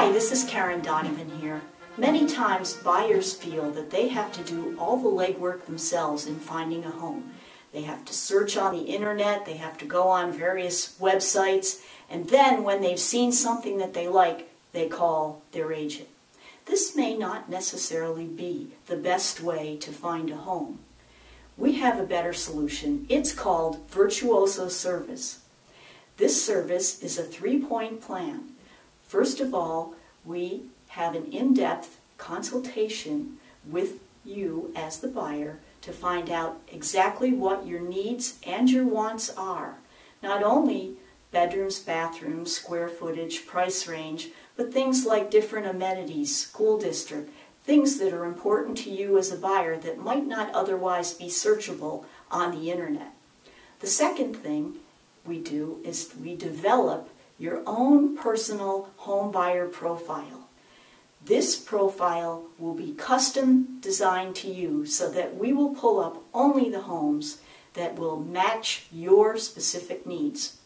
Hi, this is Karen Donovan here. Many times buyers feel that they have to do all the legwork themselves in finding a home. They have to search on the internet, they have to go on various websites, and then when they've seen something that they like, they call their agent. This may not necessarily be the best way to find a home. We have a better solution. It's called Virtuoso Service. This service is a three-point plan. First of all, we have an in-depth consultation with you as the buyer to find out exactly what your needs and your wants are. Not only bedrooms, bathrooms, square footage, price range, but things like different amenities, school district, things that are important to you as a buyer that might not otherwise be searchable on the internet. The second thing we do is we develop your own personal home buyer profile. This profile will be custom designed to you so that we will pull up only the homes that will match your specific needs.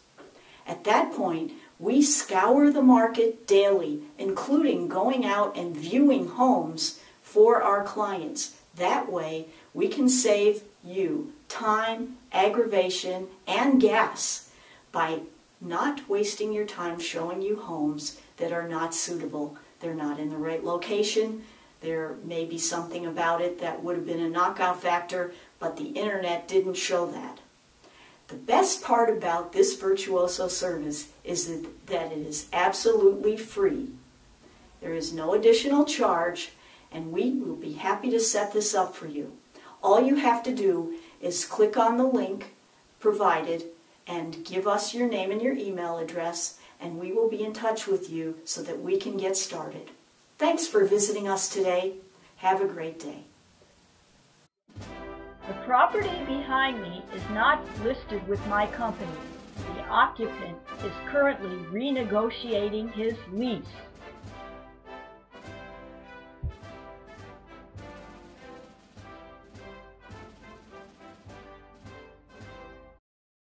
At that point, we scour the market daily, including going out and viewing homes for our clients. That way, we can save you time, aggravation, and gas by not wasting your time showing you homes that are not suitable. They're not in the right location. There may be something about it that would have been a knockout factor, but the internet didn't show that. The best part about this Virtuoso service is that it is absolutely free. There is no additional charge, and we will be happy to set this up for you. All you have to do is click on the link provided and give us your name and your email address, and we will be in touch with you so that we can get started. Thanks for visiting us today. Have a great day. The property behind me is not listed with my company. The occupant is currently renegotiating his lease.